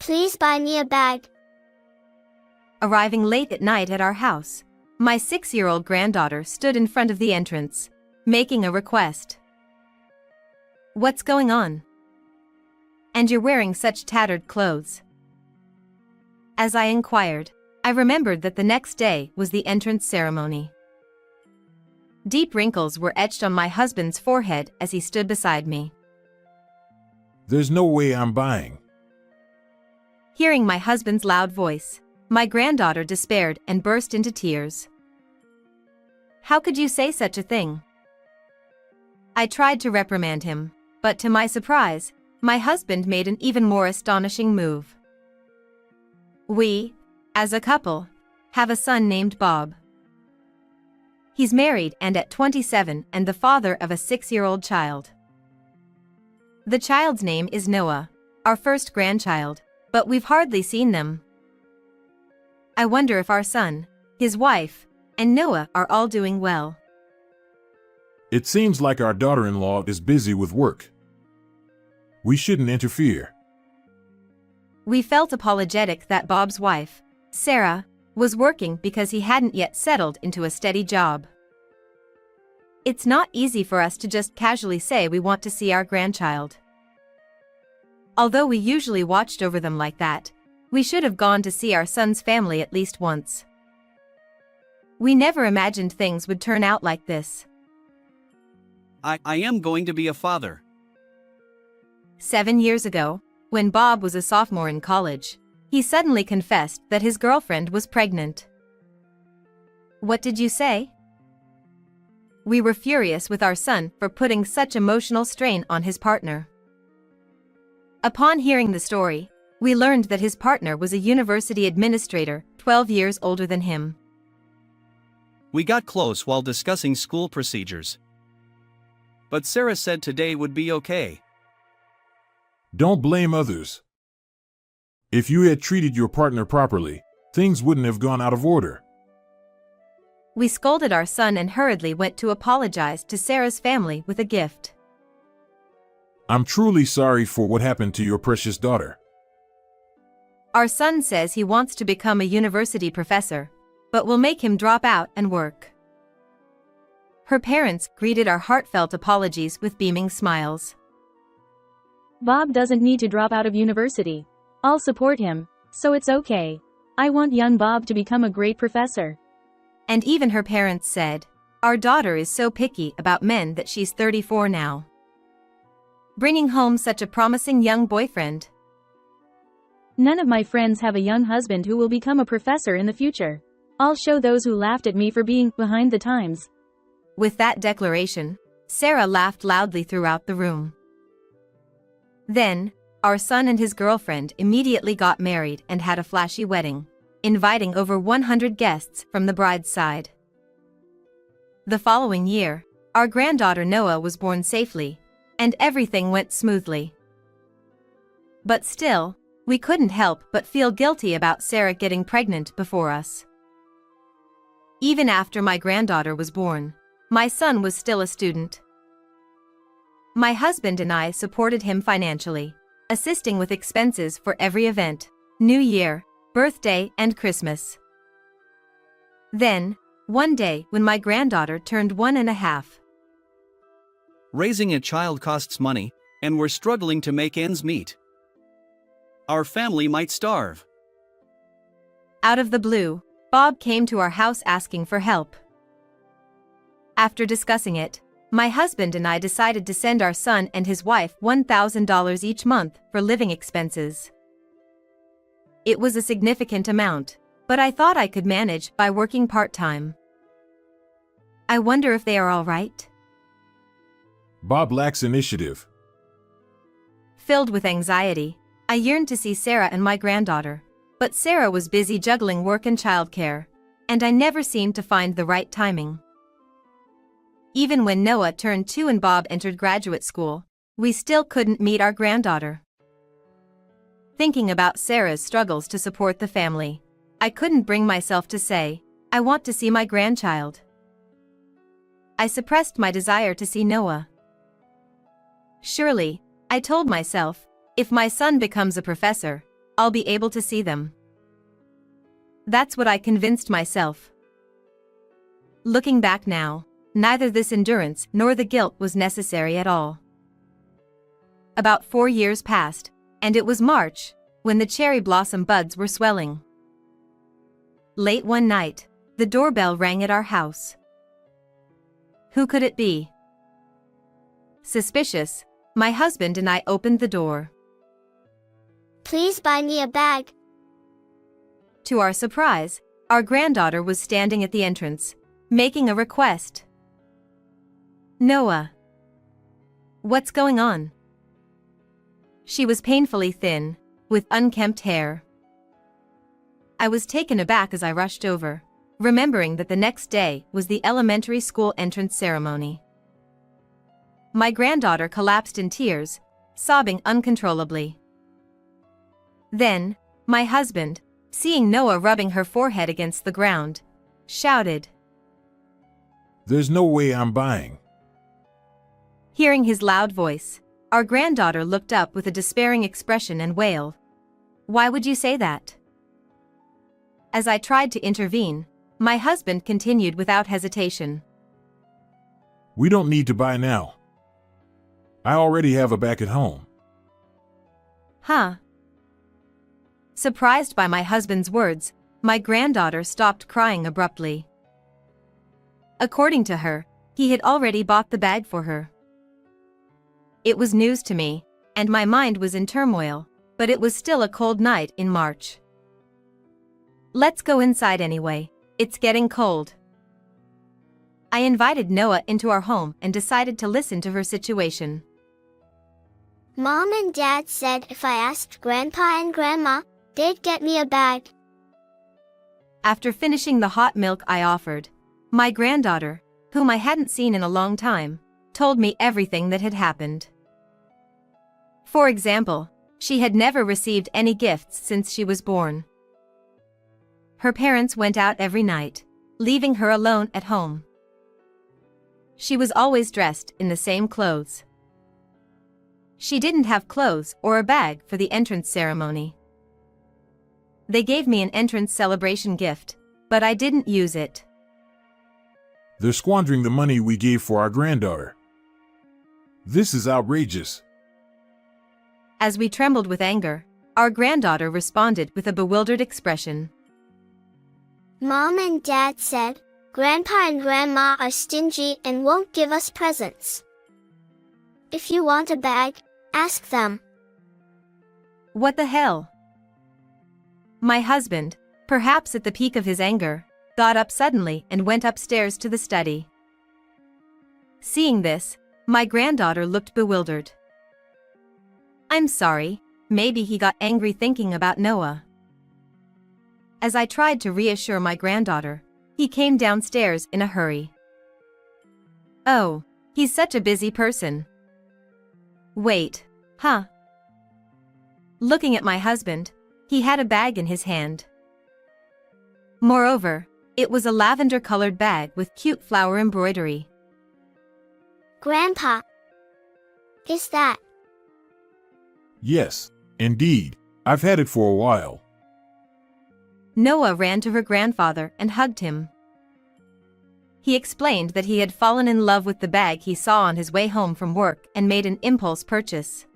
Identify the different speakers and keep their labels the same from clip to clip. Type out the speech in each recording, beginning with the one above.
Speaker 1: Please buy me a bag.
Speaker 2: Arriving late at night at our house, my 6-year-old granddaughter stood in front of the entrance, making a request. "What's going on? And you're wearing such tattered clothes?" As I inquired, I remembered that the next day was the entrance ceremony. Deep wrinkles were etched on my husband's forehead as he stood beside me.
Speaker 3: "There's no way I'm buying."
Speaker 2: Hearing my husband's loud voice, my granddaughter despaired and burst into tears. "How could you say such a thing?" I tried to reprimand him, but to my surprise, my husband made an even more astonishing move. We, as a couple, have a son named Bob. He's married and at 27 and the father of a 6-year-old child. The child's name is Noah, our first grandchild, but we've hardly seen them. I wonder if our son, his wife, and Noah are all doing well.
Speaker 3: "It seems like our daughter-in-law is busy with work. We shouldn't interfere."
Speaker 2: We felt apologetic that Bob's wife, Sarah, was working because he hadn't yet settled into a steady job. It's not easy for us to just casually say we want to see our grandchild. Although we usually watched over them like that, we should have gone to see our son's family at least once. We never imagined things would turn out like this.
Speaker 4: I am going to be a father.
Speaker 2: 7 years ago, when Bob was a sophomore in college, he suddenly confessed that his girlfriend was pregnant. "What did you say?" We were furious with our son for putting such emotional strain on his partner. Upon hearing the story, we learned that his partner was a university administrator, 12 years older than him.
Speaker 4: We got close while discussing school procedures. But Sarah said today would be okay.
Speaker 3: Don't blame others. If you had treated your partner properly, things wouldn't have gone out of order.
Speaker 2: We scolded our son and hurriedly went to apologize to Sarah's family with a gift.
Speaker 3: "I'm truly sorry for what happened to your precious daughter."
Speaker 2: Our son says he wants to become a university professor, but we'll make him drop out and work. Her parents greeted our heartfelt apologies with beaming smiles.
Speaker 5: "Bob doesn't need to drop out of university. I'll support him, so it's okay. I want young Bob to become a great professor."
Speaker 2: And even her parents said, "Our daughter is so picky about men that she's 34 now. Bringing home such a promising young boyfriend."
Speaker 5: "None of my friends have a young husband who will become a professor in the future. I'll show those who laughed at me for being behind the times."
Speaker 2: With that declaration, Sarah laughed loudly throughout the room. Then, our son and his girlfriend immediately got married and had a flashy wedding, inviting over 100 guests from the bride's side. The following year, our granddaughter Noah was born safely, and everything went smoothly. But still, we couldn't help but feel guilty about Sarah getting pregnant before us. Even after my granddaughter was born, my son was still a student. My husband and I supported him financially, assisting with expenses for every event, New Year, birthday, and Christmas. Then, one day when my granddaughter turned 1.5.
Speaker 4: Raising a child costs money, and we're struggling to make ends meet. Our family might starve.
Speaker 2: Out of the blue, Bob came to our house asking for help. After discussing it, my husband and I decided to send our son and his wife $1,000 each month for living expenses. It was a significant amount, but I thought I could manage by working part-time. I wonder if they are all right?
Speaker 3: Bob lacks initiative.
Speaker 2: Filled with anxiety, I yearned to see Sarah and my granddaughter, but Sarah was busy juggling work and childcare, and I never seemed to find the right timing. Even when Noah turned 2 and Bob entered graduate school, we still couldn't meet our granddaughter. Thinking about Sarah's struggles to support the family, I couldn't bring myself to say, "I want to see my grandchild." I suppressed my desire to see Noah. Surely, I told myself, if my son becomes a professor, I'll be able to see them. That's what I convinced myself. Looking back now, neither this endurance nor the guilt was necessary at all. About 4 years passed, and it was March, when the cherry blossom buds were swelling. Late one night, the doorbell rang at our house. Who could it be? Suspicious, my husband and I opened the door.
Speaker 1: Please buy me a bag.
Speaker 2: To our surprise, our granddaughter was standing at the entrance, making a request. Noah. What's going on? She was painfully thin, with unkempt hair. I was taken aback as I rushed over, remembering that the next day was the elementary school entrance ceremony. My granddaughter collapsed in tears, sobbing uncontrollably. Then, my husband, seeing Noah rubbing her forehead against the ground, shouted.
Speaker 3: There's no way I'm buying.
Speaker 2: Hearing his loud voice, our granddaughter looked up with a despairing expression and wailed. Why would you say that? As I tried to intervene, my husband continued without hesitation.
Speaker 3: We don't need to buy now. I already have a bag at home.
Speaker 2: Huh? Surprised by my husband's words, my granddaughter stopped crying abruptly. According to her, he had already bought the bag for her. It was news to me, and my mind was in turmoil, but it was still a cold night in March. Let's go inside anyway, it's getting cold. I invited Noah into our home and decided to listen to her situation.
Speaker 1: Mom and Dad said if I asked Grandpa and Grandma, they'd get me a bag.
Speaker 2: After finishing the hot milk I offered, my granddaughter, whom I hadn't seen in a long time, told me everything that had happened. For example, she had never received any gifts since she was born. Her parents went out every night, leaving her alone at home. She was always dressed in the same clothes. She didn't have clothes or a bag for the entrance ceremony. They gave me an entrance celebration gift, but I didn't use it.
Speaker 3: They're squandering the money we gave for our granddaughter. This is outrageous.
Speaker 2: As we trembled with anger, our granddaughter responded with a bewildered expression.
Speaker 1: Mom and Dad said, Grandpa and Grandma are stingy and won't give us presents. If you want a bag, ask them.
Speaker 2: What the hell? My husband, perhaps at the peak of his anger, got up suddenly and went upstairs to the study. Seeing this, my granddaughter looked bewildered. I'm sorry, maybe he got angry thinking about Noah. As I tried to reassure my granddaughter, he came downstairs in a hurry. Oh, he's such a busy person. Wait, huh? Looking at my husband, he had a bag in his hand. Moreover, it was a lavender-colored bag with cute flower embroidery.
Speaker 1: Grandpa, is that?
Speaker 3: Yes, indeed. I've had it for a while.
Speaker 2: Noah ran to her grandfather and hugged him. He explained that he had fallen in love with the bag he saw on his way home from work and made an impulse purchase.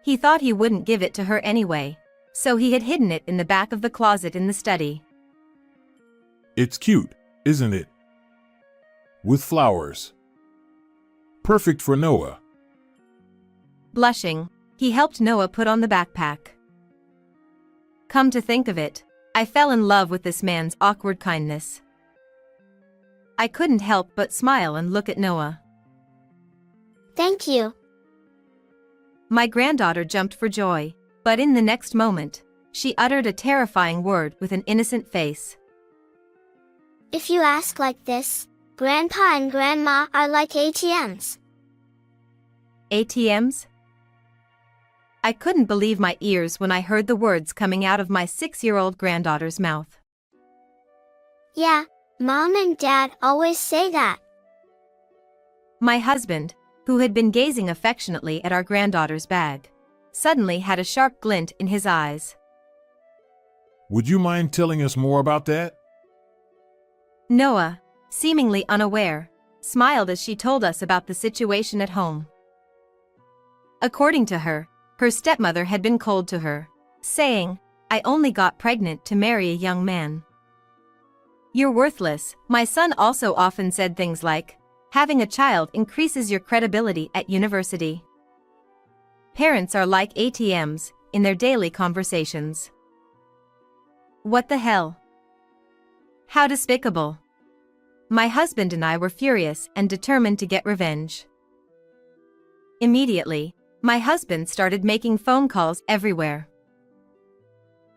Speaker 2: He thought he wouldn't give it to her anyway, so he had hidden it in the back of the closet in the study.
Speaker 3: It's cute, isn't it? With flowers. Perfect for Noah.
Speaker 2: Blushing, he helped Noah put on the backpack. Come to think of it, I fell in love with this man's awkward kindness. I couldn't help but smile and look at Noah.
Speaker 1: Thank you.
Speaker 2: My granddaughter jumped for joy, but in the next moment, she uttered a terrifying word with an innocent face.
Speaker 1: If you ask like this, Grandpa and Grandma are like ATMs.
Speaker 2: ATMs? I couldn't believe my ears when I heard the words coming out of my 6-year-old granddaughter's mouth.
Speaker 1: Yeah, Mom and Dad always say that.
Speaker 2: My husband, who had been gazing affectionately at our granddaughter's bag, suddenly had a sharp glint in his eyes.
Speaker 3: Would you mind telling us more about that?
Speaker 2: Noah, seemingly unaware, smiled as she told us about the situation at home. According to her, her stepmother had been cold to her, saying, "I only got pregnant to marry a young man. You're worthless." My son also often said things like, "Having a child increases your credibility at university." Parents are like ATMs in their daily conversations. What the hell? How despicable. My husband and I were furious and determined to get revenge. Immediately, my husband started making phone calls everywhere.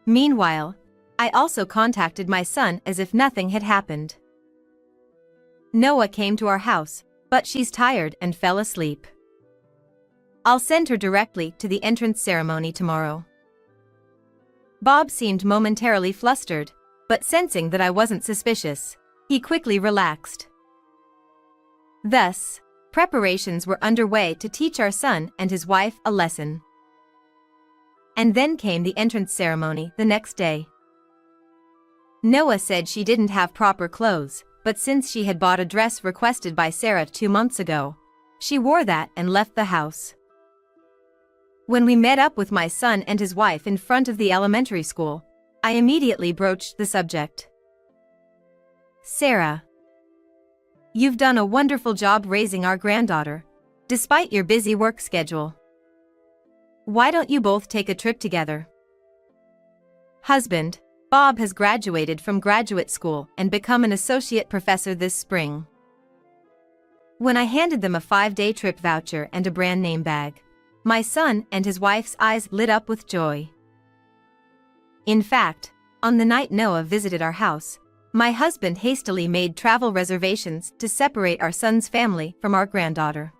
Speaker 2: Meanwhile, I also contacted my son as if nothing had happened. Noah came to our house, but she's tired and fell asleep. I'll send her directly to the entrance ceremony tomorrow. Bob seemed momentarily flustered, but sensing that I wasn't suspicious, he quickly relaxed. Thus, preparations were underway to teach our son and his wife a lesson. And then came the entrance ceremony the next day. Noah said she didn't have proper clothes, but since she had bought a dress requested by Sarah 2 months ago, she wore that and left the house. When we met up with my son and his wife in front of the elementary school, I immediately broached the subject. "Sarah, you've done a wonderful job raising our granddaughter, despite your busy work schedule. Why don't you both take a trip together?" Husband, Bob has graduated from graduate school and become an associate professor this spring. When I handed them a 5-day trip voucher and a brand name bag, my son and his wife's eyes lit up with joy. In fact, on the night Noah visited our house, my husband hastily made travel reservations to separate our son's family from our granddaughter.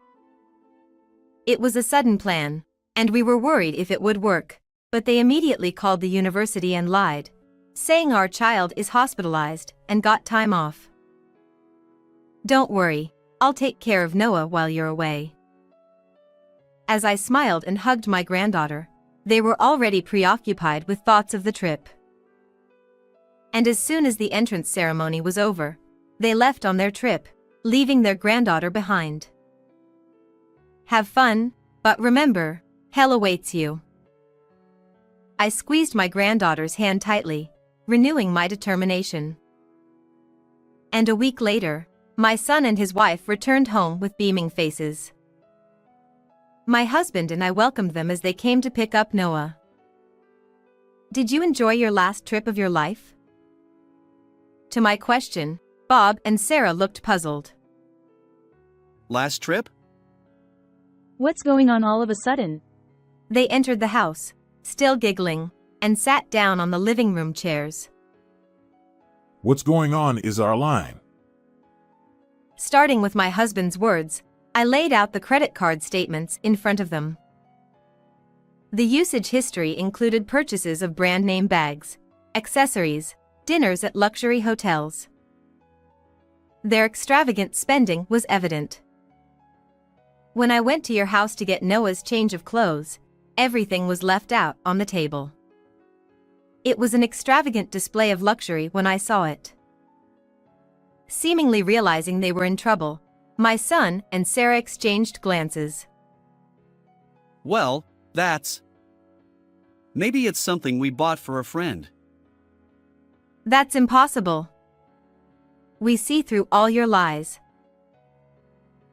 Speaker 2: It was a sudden plan, and we were worried if it would work, but they immediately called the university and lied, saying our child is hospitalized and got time off. "Don't worry, I'll take care of Noah while you're away." As I smiled and hugged my granddaughter, they were already preoccupied with thoughts of the trip. And as soon as the entrance ceremony was over, they left on their trip, leaving their granddaughter behind. Have fun, but remember, hell awaits you. I squeezed my granddaughter's hand tightly, renewing my determination. And a week later, my son and his wife returned home with beaming faces. My husband and I welcomed them as they came to pick up Noah. "Did you enjoy your last trip of your life?" To my question, Bob and Sarah looked puzzled.
Speaker 4: Last trip?
Speaker 5: What's going on all of a sudden?
Speaker 2: They entered the house, still giggling, and sat down on the living room chairs.
Speaker 3: What's going on is our line.
Speaker 2: Starting with my husband's words, I laid out the credit card statements in front of them. The usage history included purchases of brand name bags, accessories, dinners at luxury hotels. Their extravagant spending was evident. When I went to your house to get Noah's change of clothes, everything was left out on the table. It was an extravagant display of luxury when I saw it. Seemingly realizing they were in trouble, my son and Sarah exchanged glances.
Speaker 4: Well, maybe it's something we bought for a friend.
Speaker 2: That's impossible. We see through all your lies.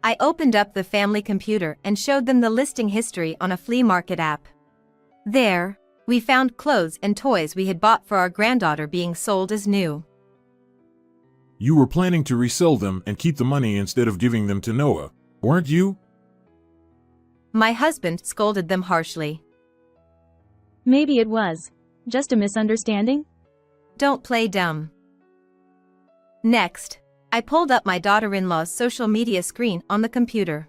Speaker 2: I opened up the family computer and showed them the listing history on a flea market app. There, we found clothes and toys we had bought for our granddaughter being sold as new.
Speaker 3: You were planning to resell them and keep the money instead of giving them to Noah, weren't you?
Speaker 2: My husband scolded them harshly.
Speaker 5: Maybe it was just a misunderstanding?
Speaker 2: Don't play dumb. Next, I pulled up my daughter-in-law's social media screen on the computer.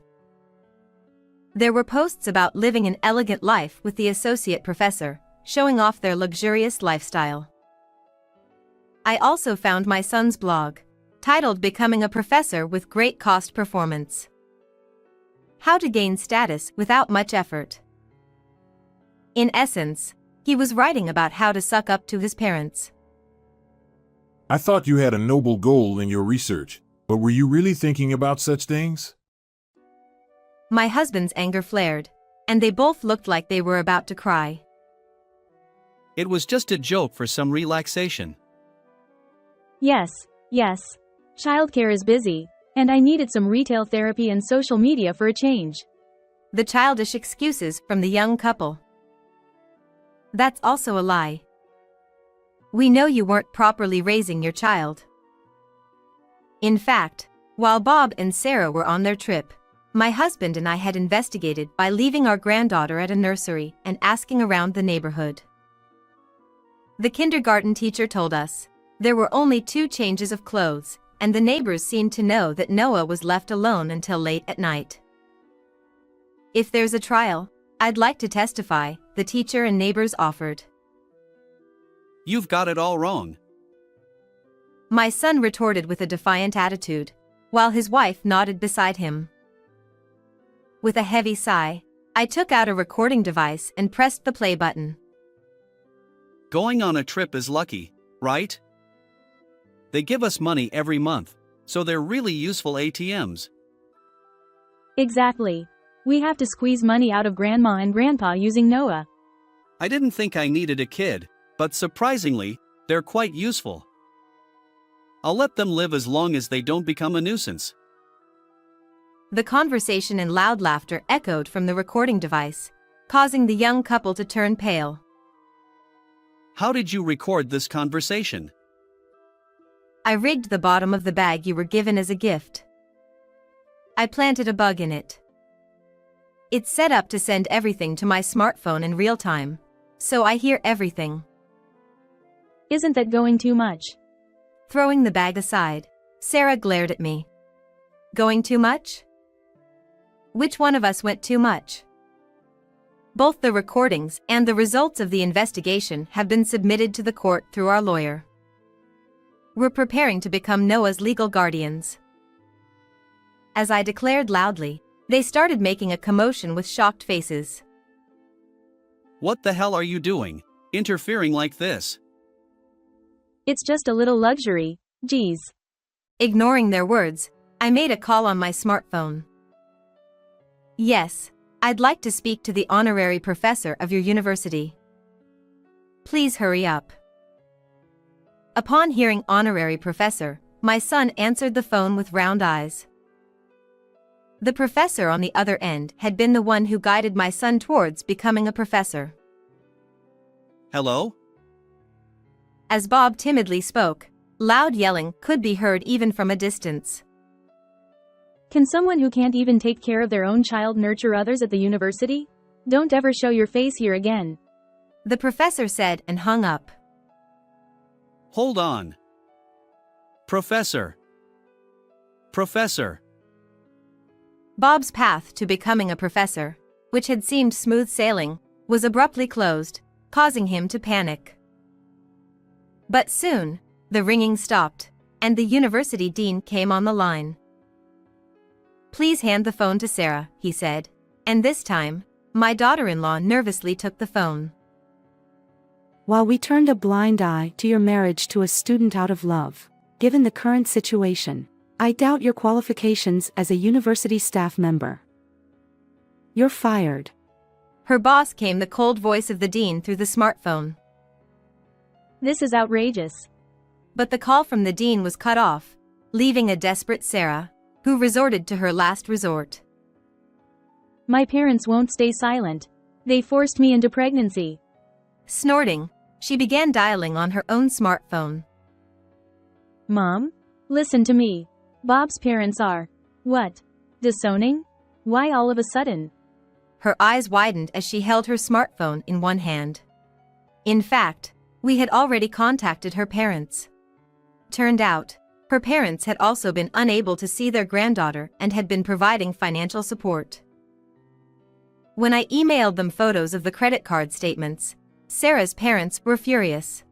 Speaker 2: There were posts about living an elegant life with the associate professor, showing off their luxurious lifestyle. I also found my son's blog, titled Becoming a Professor with Great Cost Performance. How to gain status without much effort. In essence, he was writing about how to suck up to his parents.
Speaker 3: I thought you had a noble goal in your research, but were you really thinking about such things?
Speaker 2: My husband's anger flared, and they both looked like they were about to cry.
Speaker 4: It was just a joke for some relaxation.
Speaker 5: Yes, yes. Childcare is busy, and I needed some retail therapy and social media for a change.
Speaker 2: The childish excuses from the young couple. That's also a lie. We know you weren't properly raising your child. In fact, while Bob and Sarah were on their trip, my husband and I had investigated by leaving our granddaughter at a nursery and asking around the neighborhood. The kindergarten teacher told us there were only 2 changes of clothes, and the neighbors seemed to know that Noah was left alone until late at night. If there's a trial, I'd like to testify, the teacher and neighbors offered.
Speaker 4: You've got it all wrong.
Speaker 2: My son retorted with a defiant attitude, while his wife nodded beside him. With a heavy sigh, I took out a recording device and pressed the play button.
Speaker 4: Going on a trip is lucky, right? They give us money every month, so they're really useful ATMs.
Speaker 5: Exactly. We have to squeeze money out of Grandma and Grandpa using Noah.
Speaker 4: I didn't think I needed a kid, but surprisingly, they're quite useful. I'll let them live as long as they don't become a nuisance.
Speaker 2: The conversation and loud laughter echoed from the recording device, causing the young couple to turn pale.
Speaker 4: How did you record this conversation?
Speaker 2: I rigged the bottom of the bag you were given as a gift. I planted a bug in it. It's set up to send everything to my smartphone in real time, so I hear everything.
Speaker 5: Isn't that going too much?
Speaker 2: Throwing the bag aside, Sarah glared at me. Going too much? Which one of us went too much? Both the recordings and the results of the investigation have been submitted to the court through our lawyer. We're preparing to become Noah's legal guardians. As I declared loudly, they started making a commotion with shocked faces.
Speaker 4: What the hell are you doing, interfering like this?
Speaker 5: It's just a little luxury, geez.
Speaker 2: Ignoring their words, I made a call on my smartphone. Yes, I'd like to speak to the honorary professor of your university. Please hurry up. Upon hearing honorary professor, my son answered the phone with round eyes. The professor on the other end had been the one who guided my son towards becoming a professor.
Speaker 4: Hello?
Speaker 2: As Bob timidly spoke, loud yelling could be heard even from a distance.
Speaker 5: Can someone who can't even take care of their own child nurture others at the university? Don't ever show your face here again.
Speaker 2: The professor said and hung up.
Speaker 4: Hold on. Professor. Professor.
Speaker 2: Bob's path to becoming a professor, which had seemed smooth sailing, was abruptly closed, causing him to panic. But soon, the ringing stopped, and the university dean came on the line. Please hand the phone to Sarah, he said, and this time, my daughter-in-law nervously took the phone.
Speaker 6: While we turned a blind eye to your marriage to a student out of love, given the current situation, I doubt your qualifications as a university staff member. You're fired.
Speaker 2: Her boss came the cold voice of the dean through the smartphone.
Speaker 5: This is outrageous.
Speaker 2: But the call from the dean was cut off, leaving a desperate Sarah, who resorted to her last resort.
Speaker 5: My parents won't stay silent. They forced me into pregnancy.
Speaker 2: Snorting, she began dialing on her own smartphone.
Speaker 5: Mom? Listen to me. Bob's parents are, what? Disowning? Why all of a sudden?
Speaker 2: Her eyes widened as she held her smartphone in one hand. In fact, we had already contacted her parents. Turned out, her parents had also been unable to see their granddaughter and had been providing financial support. When I emailed them photos of the credit card statements, Sarah's parents were furious.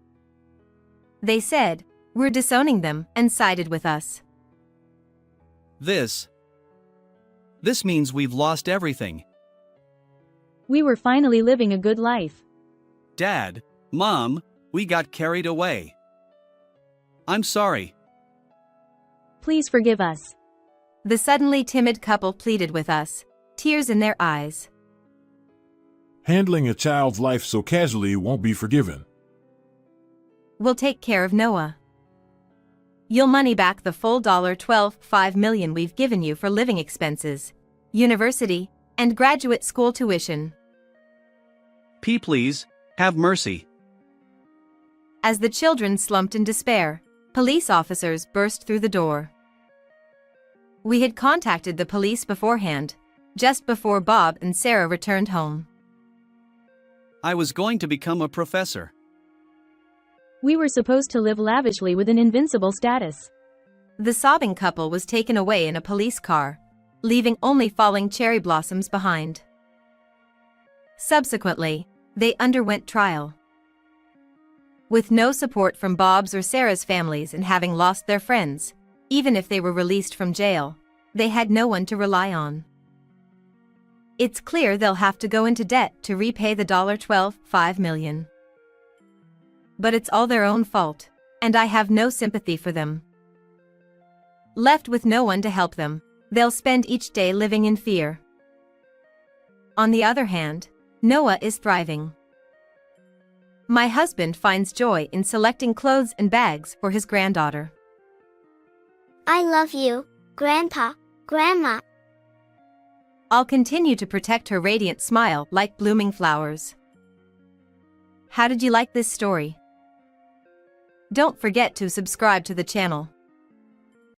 Speaker 2: They said, "We're disowning them," and sided with us.
Speaker 4: This means we've lost everything.
Speaker 5: We were finally living a good life.
Speaker 4: Dad, Mom, we got carried away. I'm sorry.
Speaker 5: Please forgive us.
Speaker 2: The suddenly timid couple pleaded with us, tears in their eyes.
Speaker 3: Handling a child's life so casually won't be forgiven.
Speaker 2: We'll take care of Noah. You'll money back the full $12.5 million we've given you for living expenses, university, and graduate school tuition.
Speaker 4: Please, have mercy.
Speaker 2: As the children slumped in despair, police officers burst through the door. We had contacted the police beforehand, just before Bob and Sarah returned home.
Speaker 4: I was going to become a professor.
Speaker 5: We were supposed to live lavishly with an invincible status.
Speaker 2: The sobbing couple was taken away in a police car, leaving only falling cherry blossoms behind. Subsequently, they underwent trial. With no support from Bob's or Sarah's families and having lost their friends, even if they were released from jail, they had no one to rely on. It's clear they'll have to go into debt to repay the $12.5 million. But it's all their own fault, and I have no sympathy for them. Left with no one to help them, they'll spend each day living in fear. On the other hand, Noah is thriving. My husband finds joy in selecting clothes and bags for his granddaughter.
Speaker 1: I love you, Grandpa, Grandma.
Speaker 2: I'll continue to protect her radiant smile like blooming flowers. How did you like this story? Don't forget to subscribe to the channel.